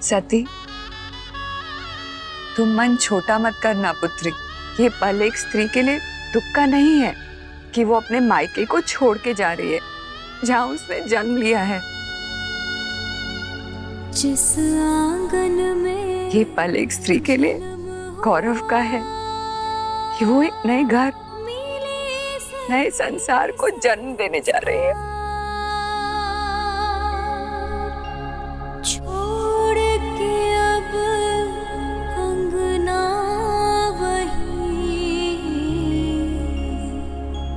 सती, तुम मन छोटा मत करना पुत्री। ये पल एक स्त्री के लिए दुख का नहीं है कि वो अपने मायके को छोड़ के जा रही है जहाँ उसने जन्म लिया है। जिस आंगन में ये पल एक स्त्री के लिए गौरव का है कि वो एक नए घर, नए संसार को जन्म देने जा रही है। छोड़ के अब अंगना वही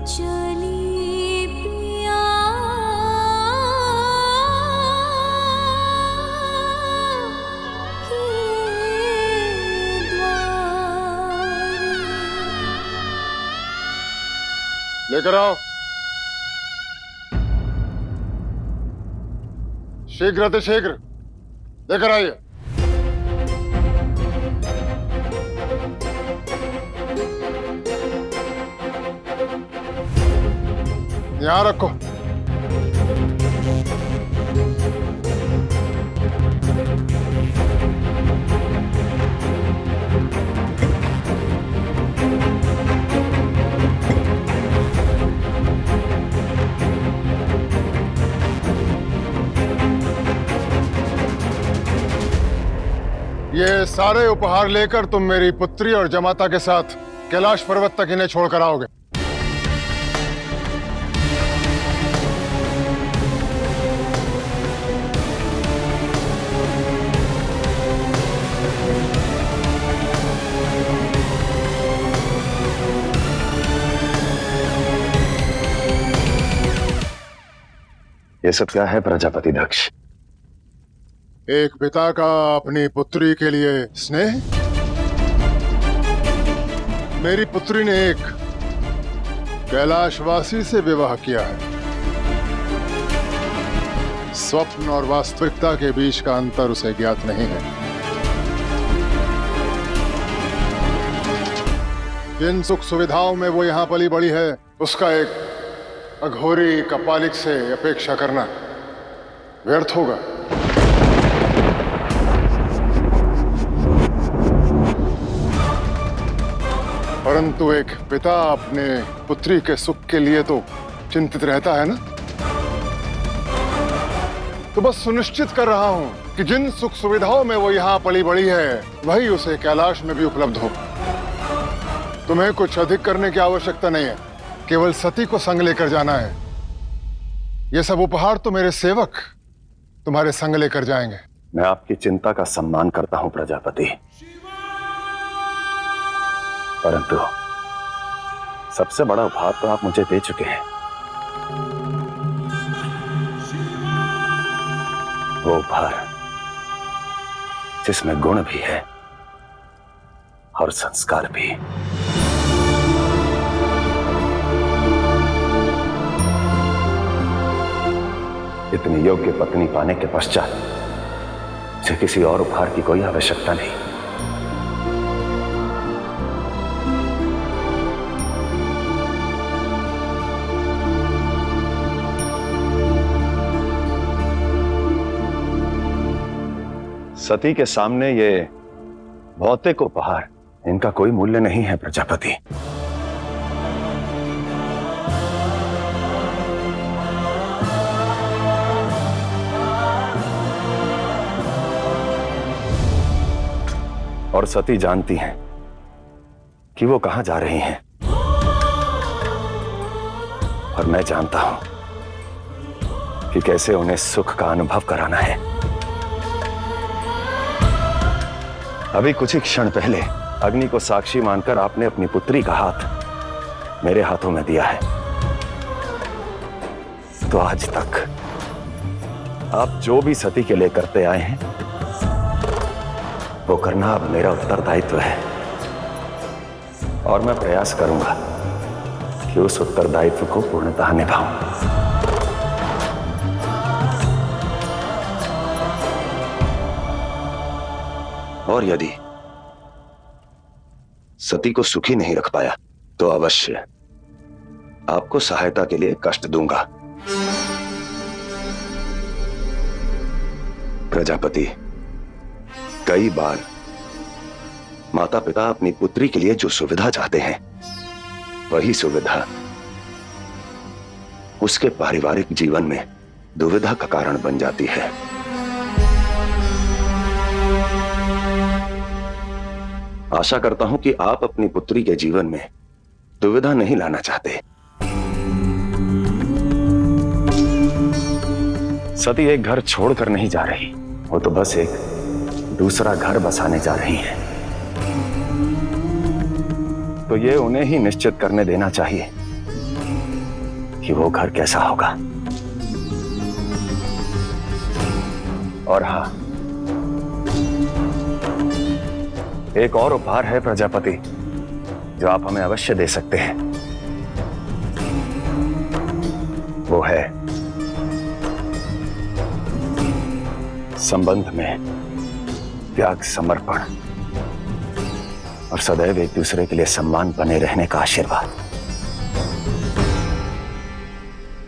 चली पिया के द्वार। लेकर आओ, शीघ्र अतिशीघ्र लेकर आइए। यहां रखो। ये सारे उपहार लेकर तुम मेरी पुत्री और जमाता के साथ कैलाश पर्वत तक इन्हें छोड़कर आओगे। ये सब क्या है प्रजापति दक्ष? एक पिता का अपनी पुत्री के लिए स्नेह। मेरी पुत्री ने एक कैलाशवासी से विवाह किया है। स्वप्न और वास्तविकता के बीच का अंतर उसे ज्ञात नहीं है। जिन सुख सुविधाओं में वो यहां पली बड़ी है, उसका एक अघोरी कपालिक से अपेक्षा करना व्यर्थ होगा। परंतु एक पिता अपने पुत्री के सुख के लिए तो चिंतित रहता है ना। तो बस सुनिश्चित कर रहा हूं कि जिन सुख सुविधाओं में वो यहां पली बड़ी है, वही उसे कैलाश में भी उपलब्ध हो। तुम्हें कुछ अधिक करने की आवश्यकता नहीं है, केवल सती को संग लेकर जाना है। ये सब उपहार तो मेरे सेवक तुम्हारे संग लेकर जाएंगे। मैं आपकी चिंता का सम्मान करता हूं प्रजापति, परंतु सबसे बड़ा उपहार तो आप मुझे दे चुके हैं। वो उपहार जिसमें गुण भी है और संस्कार भी। इतनी योग्य पत्नी पाने के पश्चात मुझे किसी और उपहार की कोई आवश्यकता नहीं। सती के सामने ये भौतिक उपहार, इनका कोई मूल्य नहीं है प्रजापति। और सती जानती हैं कि वो कहां जा रही हैं, और मैं जानता हूं कि कैसे उन्हें सुख का अनुभव कराना है। अभी कुछ ही क्षण पहले अग्नि को साक्षी मानकर आपने अपनी पुत्री का हाथ मेरे हाथों में दिया है। तो आज तक आप जो भी सती के लिए करते आए हैं, वो करना अब मेरा उत्तरदायित्व है, और मैं प्रयास करूंगा कि उस उत्तरदायित्व को पूर्णतः निभाऊं। और यदि सती को सुखी नहीं रख पाया तो अवश्य आपको सहायता के लिए कष्ट दूंगा। प्रजापति, कई बार माता पिता अपनी पुत्री के लिए जो सुविधा चाहते हैं, वही सुविधा उसके पारिवारिक जीवन में दुविधा का कारण बन जाती है। आशा करता हूं कि आप अपनी पुत्री के जीवन में दुविधा नहीं लाना चाहते। सती एक घर छोड़कर नहीं जा रही, वो तो बस एक दूसरा घर बसाने जा रही हैं। तो ये उन्हें ही निश्चित करने देना चाहिए कि वो घर कैसा होगा। और हां, एक और उपहार है प्रजापति जो आप हमें अवश्य दे सकते हैं। वो है संबंध में त्याग, समर्पण और सदैव एक दूसरे के लिए सम्मान बने रहने का आशीर्वाद।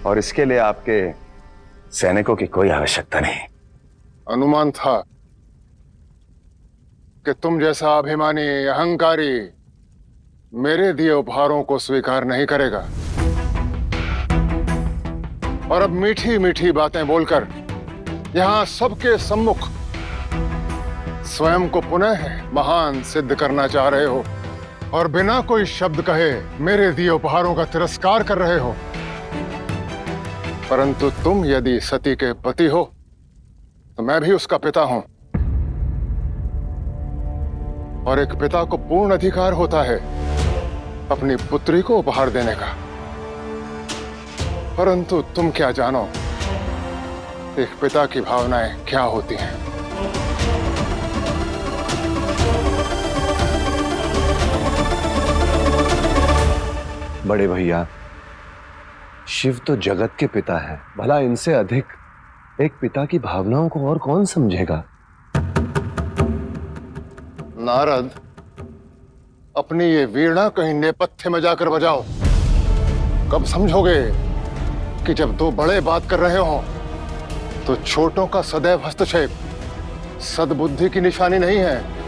और इसके लिए आपके सैनिकों की कोई आवश्यकता नहीं। अनुमान था कि तुम जैसा अभिमानी, अहंकारी मेरे दिए उपहारों को स्वीकार नहीं करेगा और अब मीठी मीठी बातें बोलकर यहां सबके सम्मुख स्वयं को पुनः महान सिद्ध करना चाह रहे हो और बिना कोई शब्द कहे मेरे दिए उपहारों का तिरस्कार कर रहे हो। परंतु तुम यदि सती के पति हो तो मैं भी उसका पिता हूं और एक पिता को पूर्ण अधिकार होता है अपनी पुत्री को उपहार देने का। परंतु तुम क्या जानो एक पिता की भावनाएं क्या होती हैं। बड़े भैया, शिव तो जगत के पिता है, भला इनसे अधिक एक पिता की भावनाओं को और कौन समझेगा। नारद, अपनी ये वीणा कहीं नेपथ्य में जाकर बजाओ। कब समझोगे कि जब दो बड़े बात कर रहे हो तो छोटों का सदैव हस्तक्षेप सद्बुद्धि की निशानी नहीं है।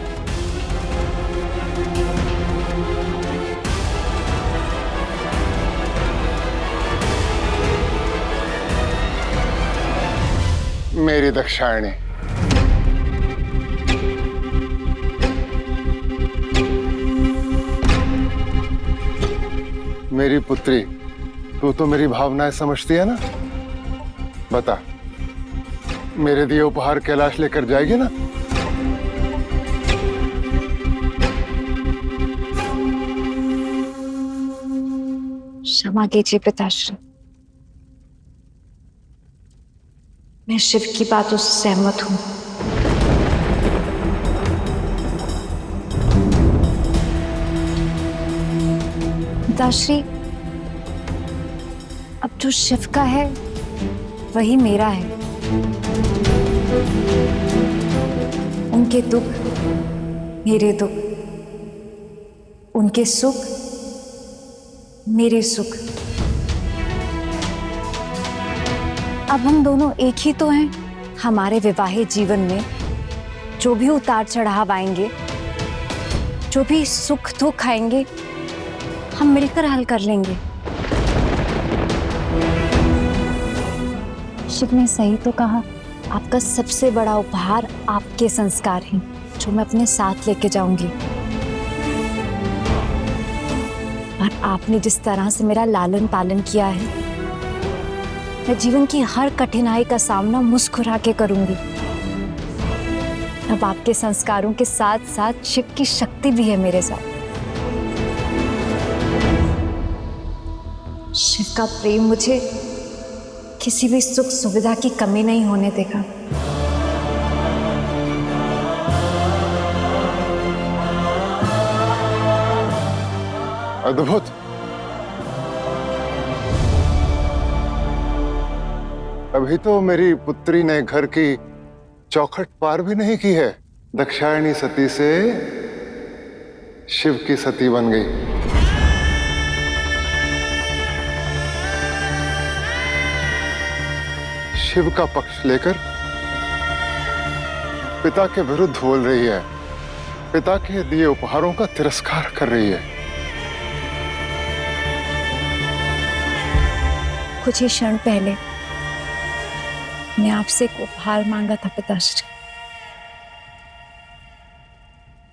मेरी दक्षायणी, मेरी पुत्री, तू तो मेरी भावनाएं समझती है ना। बता, मेरे दिए उपहार कैलाश लेकर जाएगी ना? क्षमा कीजिए पिताश्री, मैं शिव की बातों से सहमत हूं। पिताश्री, अब जो शिव का है वही मेरा है। उनके दुख मेरे दुख, उनके सुख मेरे सुख। अब हम दोनों एक ही तो हैं। हमारे विवाहित जीवन में जो भी उतार चढ़ाव आएंगे, जो भी सुख दुख आएंगे, हम मिलकर हल कर लेंगे। शिव ने सही तो कहा, आपका सबसे बड़ा उपहार आपके संस्कार हैं, जो मैं अपने साथ लेके जाऊंगी। और आपने जिस तरह से मेरा लालन पालन किया है, मैं जीवन की हर कठिनाई का सामना मुस्कुरा के करूंगी। अब आपके संस्कारों के साथ साथ शिव की शक्ति भी है मेरे साथ। शिव का प्रेम मुझे किसी भी सुख सुविधा की कमी नहीं होने देगा। अद्भुत। अभी तो मेरी पुत्री ने घर की चौखट पार भी नहीं की है, दक्षायणी सती से शिव की सती बन गई। शिव का पक्ष लेकर पिता के विरुद्ध बोल रही है, पिता के दिए उपहारों का तिरस्कार कर रही है। कुछ ही क्षण पहले मैं आपसे एक उपहार मांगा था पिताश्री,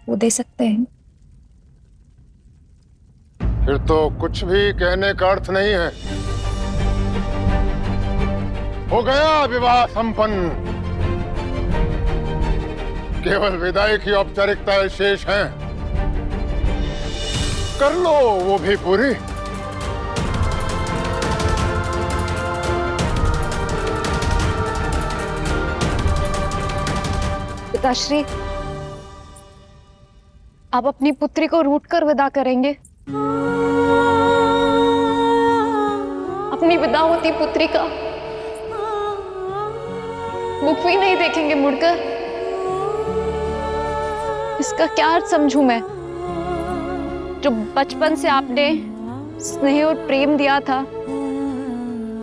वो दे सकते हैं? फिर तो कुछ भी कहने का अर्थ नहीं है। हो गया विवाह संपन्न, केवल विदाई की औपचारिकताएं शेष हैं। कर लो वो भी पूरी। पिताश्री, आप अपनी पुत्री को रूठ कर विदा करेंगे? अपनी विदा होती पुत्री का मुख भी नहीं देखेंगे मुड़कर? इसका क्या अर्थ समझूं मैं? जो बचपन से आपने स्नेह और प्रेम दिया था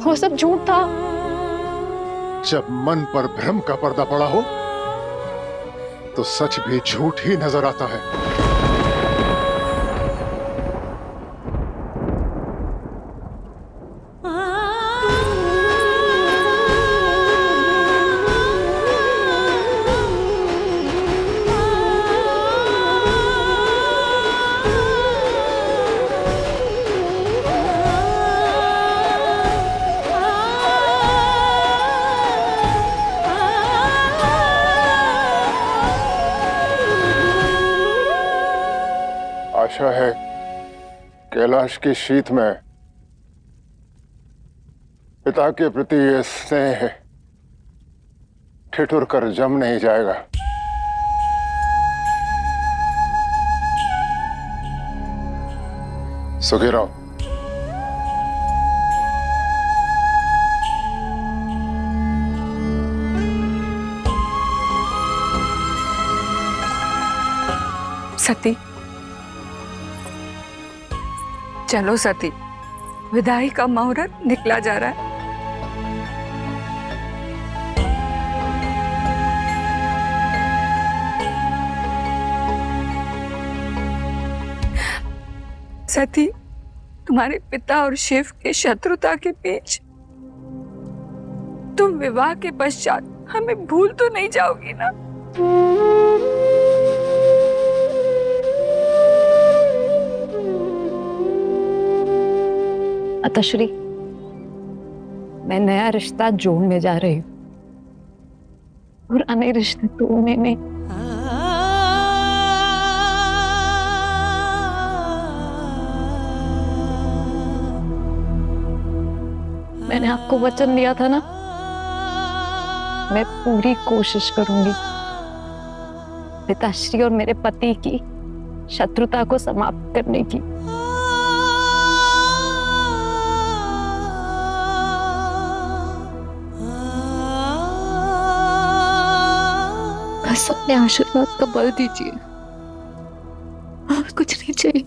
वो सब झूठ था। जब मन पर भ्रम का पर्दा पड़ा हो तो सच भी झूठ ही नजर आता है। आशा है कैलाश की शीत में पिता के प्रति ये स्नेह ठिठुर कर जम नहीं जाएगा। सुखी रहो। सती, चलो सती, विदाई का मुहूर्त निकला जा रहा है। सती, तुम्हारे पिता और शिव की शत्रुता के बीच तुम विवाह के पश्चात हमें भूल तो नहीं जाओगी ना? माताश्री, मैं नया रिश्ता जोड़ने जा रही हूँ, पुराने रिश्ते तोड़ने नहीं। मैंने आपको वचन दिया था ना, मैं पूरी कोशिश करूंगी पिताश्री और मेरे पति की शत्रुता को समाप्त करने की। बस अपने आशीर्वाद का बल दीजिए, और कुछ नहीं चाहिए।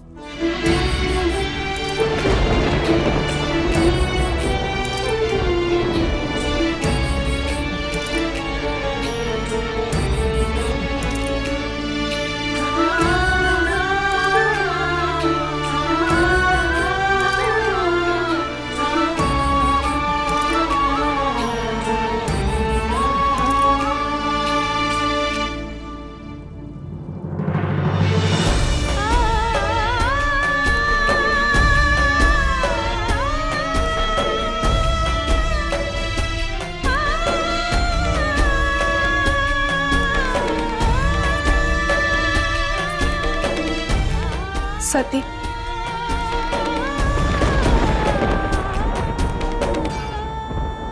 सती,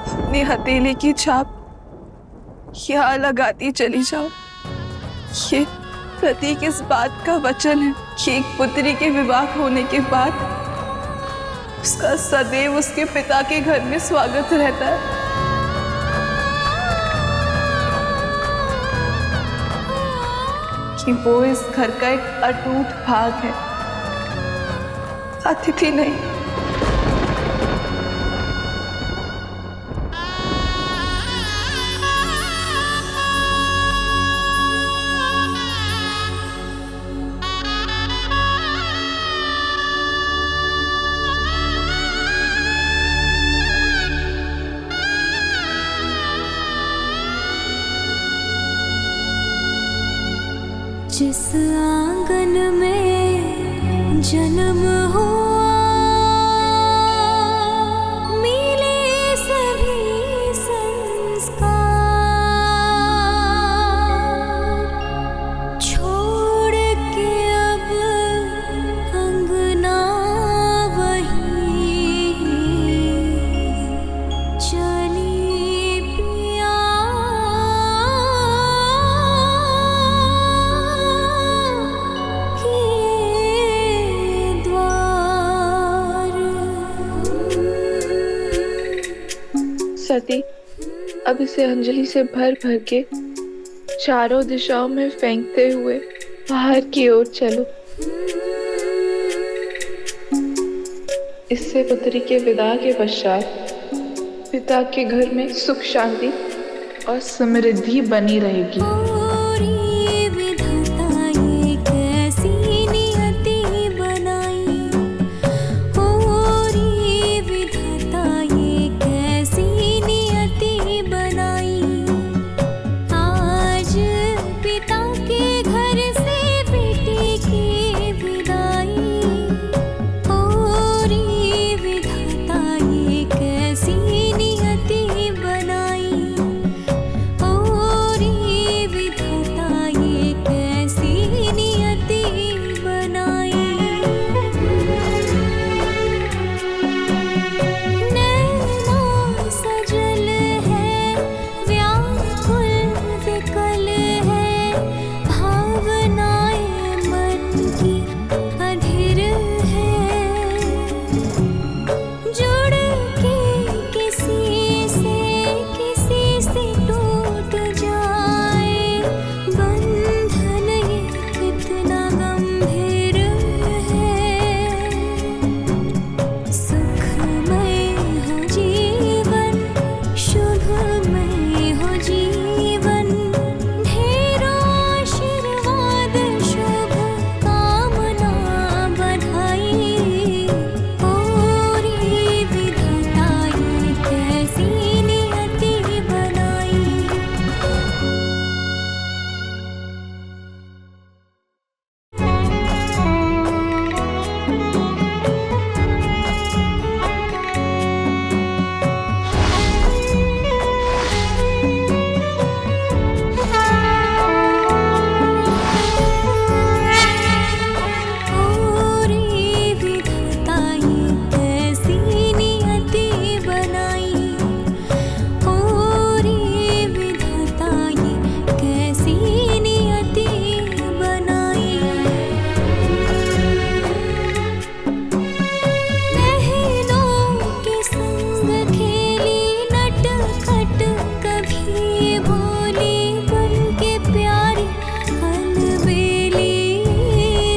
अपनी हथेली की छाप यहाँ लगाती चली जाओ। ये प्रतीक इस बात का वचन है कि एक पुत्री के विवाह होने के बाद उसका सदैव उसके पिता के घर में स्वागत रहता है। कि वो इस घर का एक अटूट भाग है, अतिथि नहीं। जिस आंगन में जन्म हुआ मिले सभी संस्कार, छोड़ के अब अंगना वही चली पिया किए द्वार। सती, अब इसे अंजलि से भर भर के चारों दिशाओं में फेंकते हुए बाहर की ओर चलो। इससे पुत्री के विदा के पश्चात पिता के घर में सुख शांति और समृद्धि बनी रहेगी। ओरी विधाता ये कैसी नियति बनाई, ओरी विधाता ये कैसी नियति बनाई। आज पिता के घर से बेटी की विदाई, ओरी विधाता ये कैसी नियति बनाई, ओरी विधाता ये कैसी नियति बनाई। नैना सजल है व्याकुल विकल है, भावनाएं मन की अधीर है। जुड़ के किसी से टूट जाए बंधन, ये कितना गंभीर है। सुखमय हो जीवन, शुभमय हो जीवन, ढेरों आशीर्वाद शुभ कामना बधाई। ओरी विधाता ये कैसी नियति बनाई। ओरी विधाता ये कैसी नियति बनाई, ओरी विधाता ये कैसी नियति बनाई। बहनों के संग खेली नटखट, कभी बोली बन के प्यारी अलबेली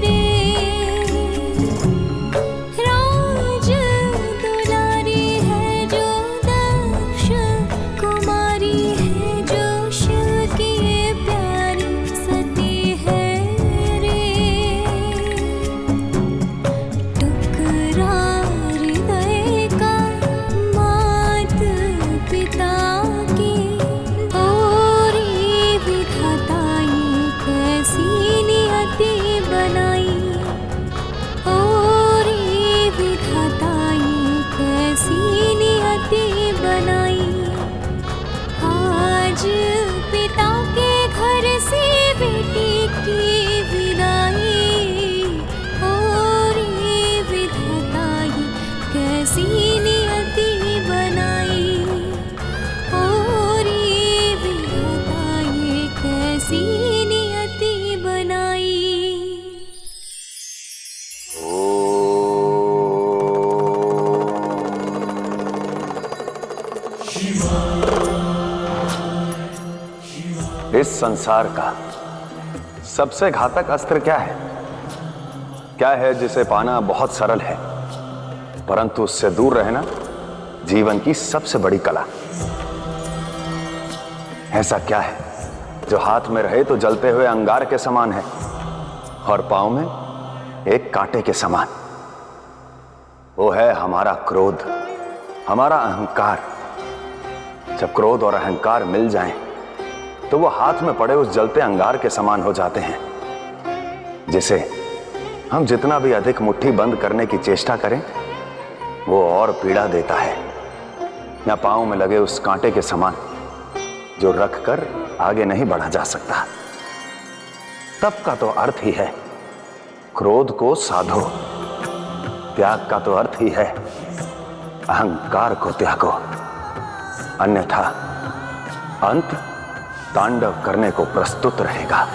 रे। राज दुलारी है जो दक्ष कुमारी है, जो शिव की प्यारी सती है रे। टुकड़ा हृदय का मात पिता की, ओरी विधाता ये कैसी नियति बनाई, ओरी विधाता ये कैसी नियति बनाई। आज पिता के घर से बेटी की विदाई, ओरी विधाता ये कैसी नियति बनाई, ओरी विधाता ये कैसी नियति बनाई। इस संसार का सबसे घातक अस्त्र क्या है? क्या है जिसे पाना बहुत सरल है, परंतु उससे दूर रहना जीवन की सबसे बड़ी कला? ऐसा क्या है जो हाथ में रहे तो जलते हुए अंगार के समान है और पांव में एक कांटे के समान? वो है हमारा क्रोध, हमारा अहंकार। जब क्रोध और अहंकार मिल जाएं, तो वो हाथ में पड़े उस जलते अंगार के समान हो जाते हैं जिसे हम जितना भी अधिक मुट्ठी बंद करने की चेष्टा करें वो और पीड़ा देता है, या पांव में लगे उस कांटे के समान जो रखकर आगे नहीं बढ़ा जा सकता। तप का तो अर्थ ही है क्रोध को साधो, त्याग का तो अर्थ ही है अहंकार को त्यागो, अन्यथा अंत तांडव करने को प्रस्तुत रहेगा।